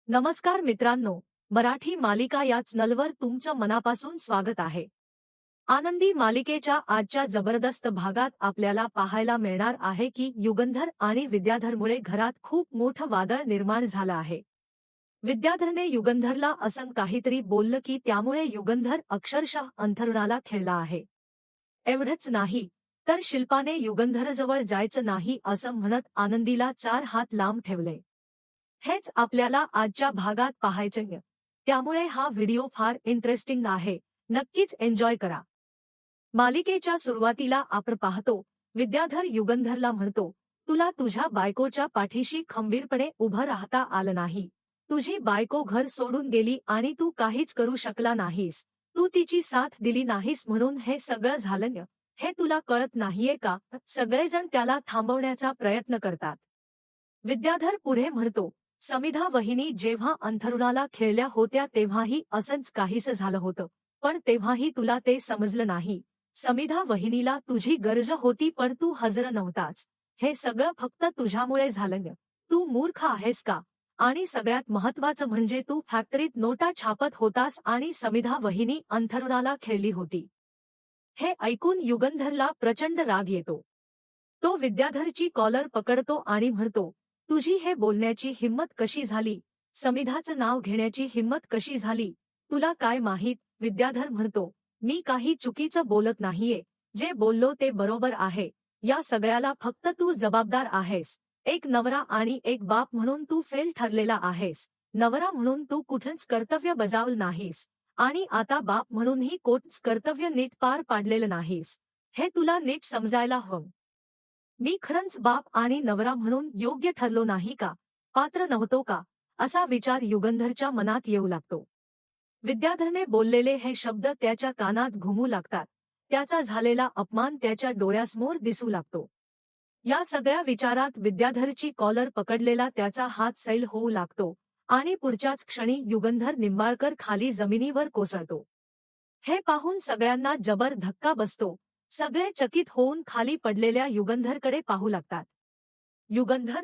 नमस्कार मित्रांनो, मराठी मालिका या चॅनलवर तुमचं मनापासून स्वागत आहे. आनंदी मालिकेच्या आजच्या जबरदस्त भागात आपल्याला पाहायला मिळणार आहे की युगंधर आणि विद्याधरमुळे घरात खूप मोठं वादळ निर्माण झालं आहे. विद्याधरने युगंधरला असं काहीतरी बोललं की त्यामुळे युगंधर अक्षरशः अंथरुणाला खिळला आहे. एवढंच नाही तर शिल्पाने युगंधरजवळ जायचं नाही असं म्हणत आनंदीला 4 हात लांब ठेवले. हेच आपल्याला आजच्या भागात पाहायचंय. त्यामुळे हा व्हिडिओ फार इंटरेस्टिंग आहे. नक्कीच एन्जॉय करा. मालिकेच्या सुरुवातीला आपण पाहतो, विद्याधर युगंधरला म्हणतो, तुला तुझ्या बायकोच्या पाठीशी खंबीरपणे उभं राहता आलं नाही. तुझी बायको घर सोडून गेली आणि तू काहीच करू शकला नाहीस. तू तिची साथ दिली नाहीस म्हणून हे सगळं झालं. हे तुला कळत नाहीये का? सगळेजण त्याला थांबवण्याचा प्रयत्न करतात. विद्याधर पुढे म्हणतो, समिधा वहिनी जेव्हा अंथरुणाला खिळल्या होत्या तेव्हाही असंच काहीसं झालं होतं, पण तेव्हाही तुला ते समजलं नाही. समिधा वहिनीला तुझी गरज होती पण तू हजर नव्हतास. हे सगळं फक्त तुझ्यामुळे झालं. तू मूर्ख आहेस का? आणि सगळ्यात महत्त्वाचं म्हणजे तू फॅक्टरीत नोटा छापत होतास आणि समिधा वहिनी अंथरुणाला खिळली होती. हे ऐकून युगंधरला प्रचंड राग येतो. तो विद्याधरची कॉलर पकडतो आणि म्हणतो, तुझी हे बोलण्याची हिम्मत कशी झाली? समिधाचं नाव घेण्याची हिम्मत कशी झाली? तुला काय माहीत? विद्याधर म्हणतो, मी काही चुकीचं बोलत नाहीये. जे बोललो ते बरोबर आहे. या सगळ्याला फक्त तू जबाबदार आहेस. एक नवरा आणि एक बाप म्हणून तू फेल ठरलेला आहेस. नवरा म्हणून तू कुठंच कर्तव्य बजावलं नाहीस आणि आता बाप म्हणूनही कोणतंच कर्तव्य नीट पार पाडलेलं नाहीस. हे तुला नीट समजायला हवं. मी खरंच बाप आणि नवरा म्हणून योग्य ठरलो नाही का? पात्र नव्हतो का? असा विचार युगंधरच्या मनात येऊ लागतो. विद्याधरने बोललेले हे शब्द त्याच्या कानात घुमू लागतात. त्याचा झालेला अपमान त्याच्या डोळ्यासमोर दिसू लागतो. या सगळ्या विचारात विद्याधरची कॉलर पकडलेला त्याचा हात सैल होऊ लागतो आणि पुढच्याच क्षणी युगंधर निंबाळकर खाली जमिनीवर कोसळतो. हे पाहून सगळ्यांना जबर धक्का बसतो. सगळे चकित होऊन खाली पडलेल्या युगंधरकडे पाहू लागतात. युगंधर,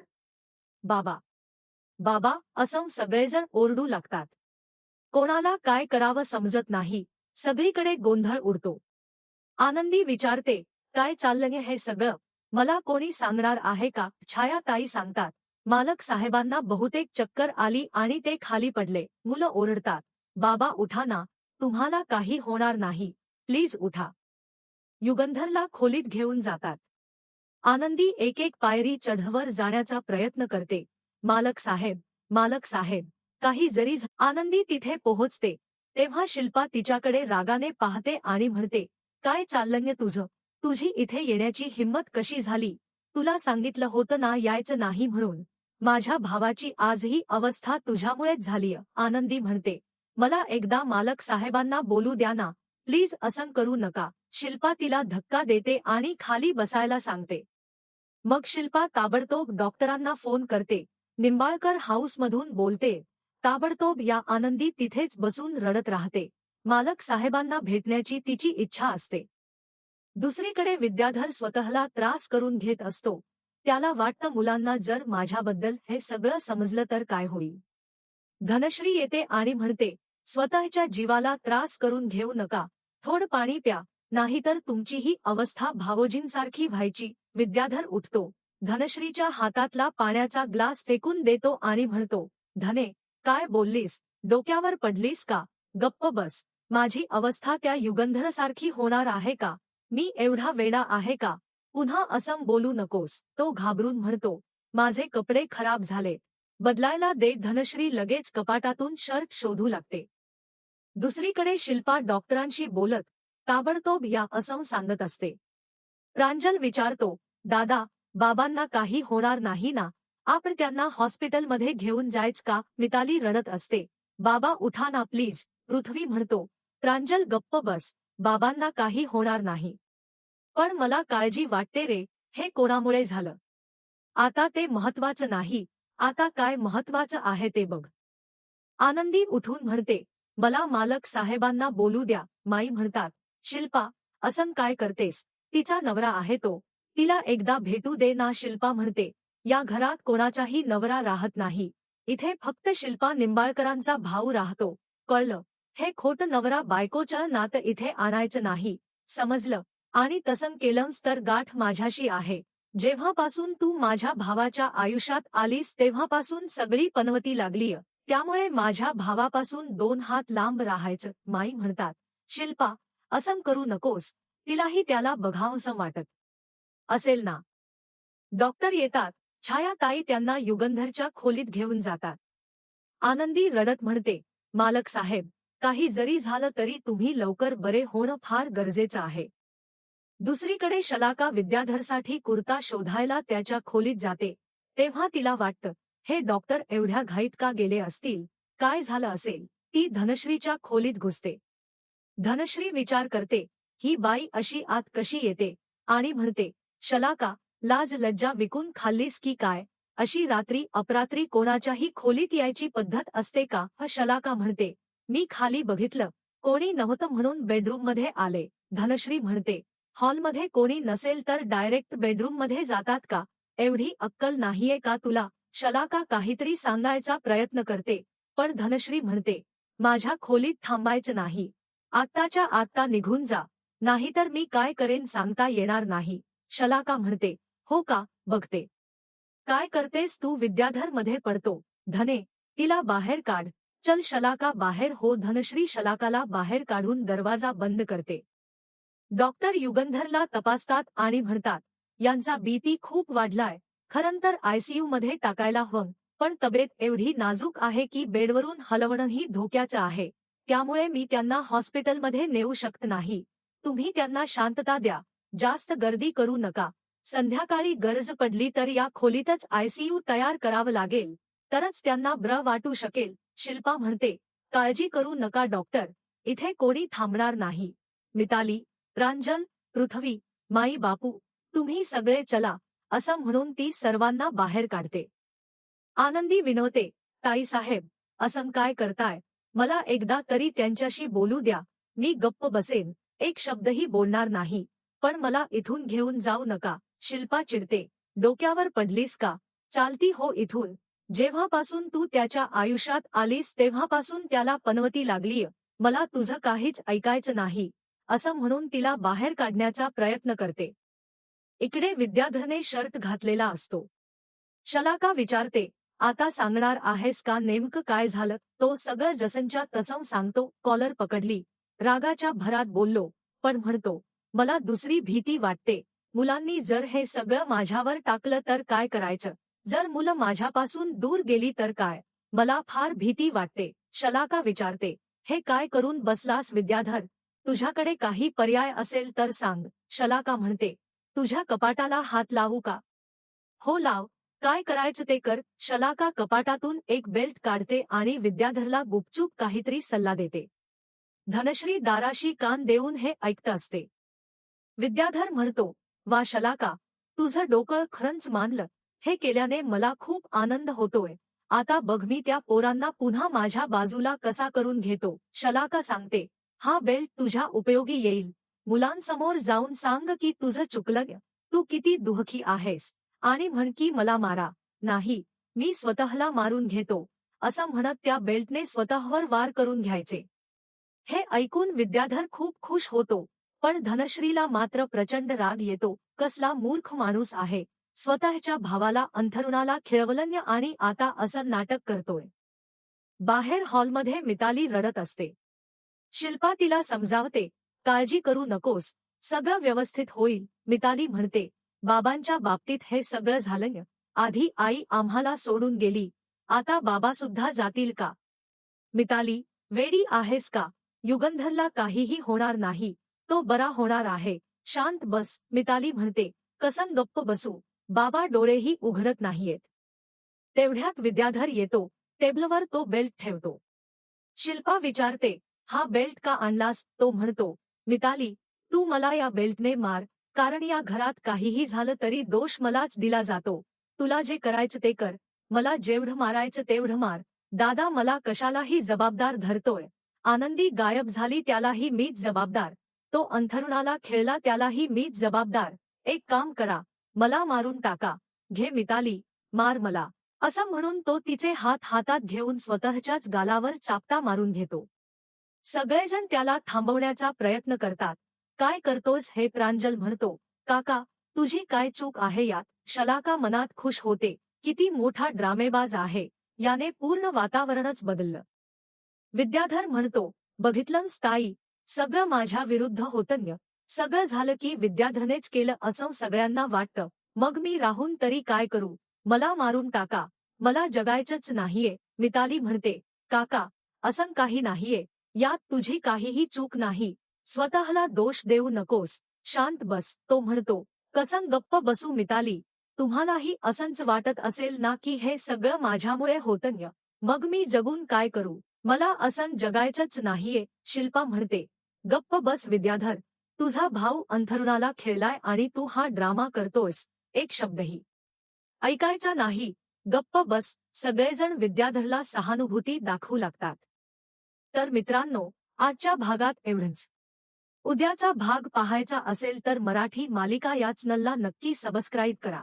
बाबा, बाबा असं सगळेजण ओरडू लागतात. कोणाला काय करावं समजत नाही. सगळीकडे गोंधळ उडतो. आनंदी विचारते, काय चाललंय हे सगळं? मला कोणी सांगणार आहे का? छायाताई सांगतात, मालक साहेबांना बहुतेक चक्कर आली आणि ते खाली पडले. मुलं ओरडतात, बाबा उठा ना, तुम्हाला काही होणार नाही, प्लीज उठा. युगंधरला खोलीत घेऊन जातात. आनंदी एक एक पायरी चढवर जाण्याचा प्रयत्न करते. मालक साहेब, मालक साहेब, काही जरी आनंदी तिथे पोहोचते तेव्हा शिल्पा तिच्याकडे रागाने पाहते आणि म्हणते, काय चाललंय तुझं? तुझी इथे येण्याची हिम्मत कशी झाली? तुला सांगितलं होतं ना यायचं नाही म्हणून. माझ्या भावाची आजही अवस्था तुझ्यामुळेच झालीय. आनंदी म्हणते, मला एकदा मालक साहेबांना बोलू द्या ना, प्लीज असं करू नका. शिल्पा तिला धक्का देते आणि खाली बसायला सांगते. मग शिल्पा ताबडतोब डॉक्टरांना फोन करते. निंबाळकर हाऊसमधून बोलते. ताबडतोब या आनंदी तिथेच बसून रडत राहते. मालक साहेबांना भेटण्याची तिची इच्छा असते. दुसरीकडे विद्याधर स्वतःला त्रास करून घेत असतो. त्याला वाटतं मुलांना जर माझ्याबद्दल हे सगळं समजलं तर काय होईल. धनश्री येते आणि म्हणते, स्वतःच्या जीवाला त्रास करून घेऊ नका. थोडं पाणी प्या, नाहीतर तुमचीही अवस्था भावोजींसारखी व्हायची. विद्याधर उठतो. धनश्रीच्या हातातला पाण्याचा ग्लास फेकून देतो आणि म्हणतो, धने, काय बोललीस? डोक्यावर पडलीस का? गप्प बस. माझी अवस्था त्या युगंधरसारखी होणार आहे का? मी एवढा वेडा आहे का? पुन्हा असं बोलू नकोस. तो घाबरून म्हणतो, माझे कपडे खराब झाले, बदलायला दे. धनश्री लगेच कपाटातून शर्ट शोधू लागते. दुसरीकडे शिल्पा डॉक्टरांशी बोलत ताबडतोब या असं सांगत असते. प्रांजल विचारतो, दादा, बाबांना काही होणार नाही ना? आपण त्यांना हॉस्पिटलमध्ये घेऊन जायचं का? मिताली रडत असते. बाबा उठा ना प्लीज. पृथ्वी म्हणतो, प्रांजल गप्प बस, बाबांना काही होणार नाही. पण मला काळजी वाटते रे. हे कोणामुळे झालं? आता ते महत्वाचं नाही. आता काय महत्वाचं आहे ते बघ. आनंदी उठून म्हणते, मला मालक साहेबांना बोलू द्या. माई म्हणतात, शिल्पा, असं काय करतेस? तिचा नवरा आहे तो. तिला एकदा भेटू दे ना. शिल्पा म्हणते, या घरात कोणाचाही नवरा राहत नाही. इथे फक्त शिल्पा निंबाळकरांचा भाऊ राहतो, कळलं? हे खोटं नवरा बायकोचं नातं इथे आणायचं नाही, समजलं? आणि तसं केलंस तर गाठ माझ्याशी आहे. जेव्हापासून तू माझ्या भावाच्या आयुष्यात आलीस तेव्हापासून सगळी पनवती लागलीय. त्यामुळे माझ्या भावापासून 2 हात लांब राहायचं. माई म्हणतात, शिल्पा, असं करू नकोस. तिलाही त्याला बघावंसं वाटत असेल ना. डॉक्टर येतात. छायाताई त्यांना युगंधरच्या खोलीत घेऊन जातात. आनंदी रडत म्हणते, मालक साहेब, काही जरी झालं तरी तुम्ही लवकर बरे होणं फार गरजेचं आहे. दुसरीकडे शलाका विद्याधरसाठी कुर्ता शोधायला त्याच्या खोलीत जाते. तेव्हा तिला वाटतं, हे डॉक्टर एवढ्या घाईत का गेले असतील, काय झालं असेल? ती धनश्रीच्या खोलीत घुसते. धनश्री विचार करते, ही बाई अशी आत कशी येते, आणि म्हणते, शलाका, लाज लज्जा विकून खाल्लीस की काय? अशी रात्री अपरात्री कोणाच्याही खोलीत यायची पद्धत असते का? शलाका म्हणते, मी खाली बघितलं, कोणी नव्हतं म्हणून बेडरूममध्ये आले. धनश्री म्हणते, हॉलमध्ये कोणी नसेल तर डायरेक्ट बेडरूममध्ये जातात का? एवढी अक्कल नाहीये का तुला? शलाका काहीतरी सांगायचा प्रयत्न करते, पण धनश्री म्हणते, माझ्या खोलीत थांबायचं नाही. आत्ताच्या आत्ता निघून जा, नाहीतर मी काय करेन सांगता येणार नाही. शलाका म्हणते, हो का, बघते. काय करतेस तू? विद्याधर मध्ये पडतो. धने, तिला बाहेर काढ. चल. शलाका बाहेर हो. धनश्री शलाकाला बाहेर काढून दरवाजा बंद करते. डॉक्टर युगंधरला तपासतात आणि म्हणतात, यांचा बीपी खूप वाढलाय. खरं तर आयसीयू मध्ये टाकायला हवं, पण तब्येत एवढी नाजूक आहे की बेडवरून हलवणंही धोक्याचं आहे. त्यामुळे मी त्यांना हॉस्पिटलमध्ये नेऊ शकत नाही. तुम्ही त्यांना शांतता द्या, जास्त गर्दी करू नका. संध्याकाळी गरज पडली तर या खोलीतच आयसीयू तयार करावं लागेल, तरच त्यांना बरं वाटू शकेल. शिल्पा म्हणते, काळजी करू नका डॉक्टर, इथे कोणी थांबणार नाही. मिताली, प्रांजल, पृथ्वी, माई बापू, तुम्ही सगळे चला, असं म्हणून ती सर्वांना बाहेर काढते. आनंदी विनवते, ताई साहेब, असं काय करताय? मला एकदा तरी त्यांच्याशी बोलू द्या. मी गप्प बसेन, एक शब्दही बोलणार नाही, पण मला इथून घेऊन जाऊ नका. शिल्पा चिडते, डोक्यावर पडलीस का? चालती हो इथून. जेव्हापासून तू त्याच्या आयुष्यात आलीस तेव्हापासून त्याला पनवती लागलीय. मला तुझं काहीच ऐकायचं नाही, असं म्हणून तिला बाहेर काढण्याचा प्रयत्न करते. इकडे विद्याधरने शर्ट घातलेला असतो. शलाका विचारते, आता सांगणार आहेस का नेमकं काय झालं? तो सगळं जसंच्या तसं सांगतो. कॉलर पकडली, रागाच्या भरात बोललो, पण म्हणतो, मला दुसरी भीती वाटते. मुलांनी जर हे सगळं माझ्यावर टाकलं तर काय करायचं? जर मुलं माझ्यापासून दूर गेली तर काय? मला फार भीती वाटते. शलाका विचारते, हे काय करून बसलास विद्याधर? तुझ्याकडे काही पर्याय असेल तर सांग. शलाका म्हणते, तुझ्या कपाटाला हात लावू का? हो लाव, काय करायचं ते कर. शलाका कपाटातून एक बेल्ट काढते आणि विद्याधरला गुपचूप काहीतरी सल्ला देते. धनश्री दाराशी कान देऊन हे ऐकत असते. विद्याधर म्हणतो, वा शलाका, तुझं डोकं खरंच मानलं. हे केल्याने मला खूप आनंद होतोय. आता बघ मी त्या पोरांना पुन्हा माझ्या बाजूला कसा करून घेतो. शलाका सांगते, हा बेल्ट तुझ्या उपयोगी येईल. मुलांसमोर जाऊन सांग की तुझं चुकलं, तू किती दुःखी आहेस, आणि म्हण की मला मारा. नाही, मी स्वतःला मारून घेतो, असं म्हणत त्या बेल्टने स्वतःवर वार करून घ्यायचे. हे ऐकून विद्याधर खूप खुश होतो, पण धनश्रीला मात्र प्रचंड राग येतो. कसला मूर्ख माणूस आहे, स्वतःच्या भावाला अंथरुणाला खिळवलं आणि आता असं नाटक करतोय. बाहेर हॉलमध्ये मिताली रडत असते. शिल्पा तिला समजावते, काळजी करू नकोस, सगळं व्यवस्थित होईल. मिताली म्हणते, बाबांच्या बाबतीत हे सगळं झालं. आधी आई आम्हाला सोडून गेली, आता बाबा सुद्धा जातील का? मिताली, वेडी आहेस का? युगंधरला काहीही होणार नाही, तो बरा होणार आहे. शांत बस. मिताली म्हणते, कसं गप्प बसू, बाबा डोळेही उघडत नाहीयेत. तेवढ्यात विद्याधर येतो. टेबलवर तो बेल्ट ठेवतो. शिल्पा विचारते, हा बेल्ट का आणलास? तो म्हणतो, मिताली, तू मला या बेल्टने मार, कारण या घरात काहीही झालं तरी दोष मलाच दिला जातो. तुला जे करायचं ते कर, मला जेवढं मारायचं तेवढं मार. दादा मला कशालाही जबाबदार धरतोय. आनंदी गायब झाली त्यालाही मीच जबाबदार. तो अंथरुणाला खेळला त्यालाही मीच जबाबदार. एक काम करा, मला मारून टाका. घे मिताली, मार मला. असं म्हणून तो तिचे हात हातात घेऊन स्वतःच्याच गालावर चापटा मारून घेतो. सगळेजण त्याला थांबवण्याचा प्रयत्न करतात. काय करतोस हे प्रांजल म्हणतो. काका, तुझी काय चूक आहे यात? शलाका मनात खुश होते. किती मोठा ड्रामेबाज आहे, याने पूर्ण वातावरणच बदललं. विद्याधर म्हणतो, बघितलंस ताई, सगळं माझ्या विरुद्ध होतं. सगळं झालं की विद्याधरनेच केलं असं सगळ्यांना वाटतं. मग मी राहून तरी काय करू? मला मारून टाका, मला जगायचंच नाहीये. मिताली म्हणते, काका, असं काही नाहीये, यात तुझी काहीही चूक नाही. स्वतःला दोष देऊ नकोस, शांत बस. तो म्हणतो, कसं गप्प बसू मिताली? तुम्हालाही असंच वाटत असेल ना की हे सगळं माझ्यामुळे होतं? मग मी जगून काय करू? मला असं जगायचंच नाहीये. शिल्पा म्हणते, गप्प बस विद्याधर, तुझा भाऊ अंथरुणाला खेळलाय आणि तू हा ड्रामा करतोयस. एक शब्दही ऐकायचा नाही. गप्प बस. सगळेजण विद्याधरला सहानुभूती दाखवू लागतात. तर मित्रांनो, आजच्या भागात एवढंच. उद्याचा भाग पाहायचा असेल तर मराठी मालिका या चॅनलला नक्की सबस्क्राईब करा.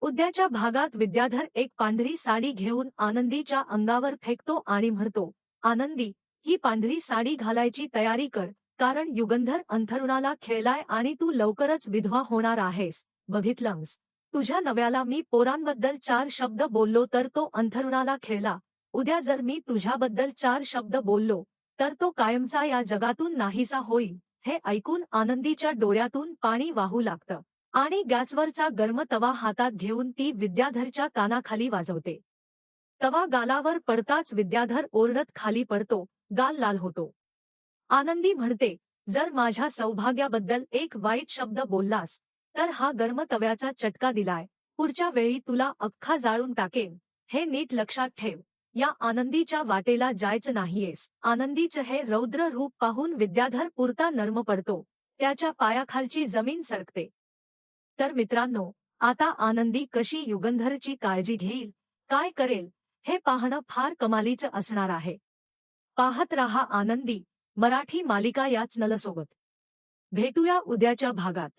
उद्याच्या भागात विद्याधर एक पांढरी साडी घेऊन आनंदीच्या अंगावर फेकतो आणि म्हणतो, आनंदी, ही पांढरी साडी घालायची तयारी कर, कारण युगंधर अंथरुणाला खेळलाय आणि तू लवकरच विधवा होणार आहेस. बघितलंस, तुझ्या नव्याला मी पोरांबद्दल 4 शब्द बोललो तर तो अंथरुणाला खेळला. उद्या जर मी तुझ्याबद्दल 4 शब्द बोललो तर तो कायमचा या जगातून नाहीसा होईल. हे ऐकून आनंदीच्या डोळ्यातून पाणी वाहू लागतं आणि गॅसवरचा गरम तवा हातात घेऊन ती विद्याधरच्या कानाखाली वाजवते. तवा गालावर पडताच विद्याधर ओरडत खाली पडतो, गाल लाल होतो. आनंदी म्हणते, जर माझ्या सौभाग्याबद्दल एक वाईट शब्द बोललास तर हा गरम तव्याचा चटका दिलाय, पुढच्या वेळी तुला अख्खा जाळून टाकेन, हे नीट लक्षात ठेव. या आनंदीच्या वाटेला जायचं नाहीयेस. आनंदीचं हे रौद्र रूप पाहून विद्याधर पुरता नर्म पडतो. त्याच्या पायाखालची जमीन सरकते. तर मित्रांनो, आता आनंदी कशी युगंधरची काळजी घेईल, काय करेल, हे पाहणं फार कमालीचं असणार आहे. पाहत रहा आनंदी मराठी मालिका या चॅनलसोबत. भेटूया उद्याच्या भागात.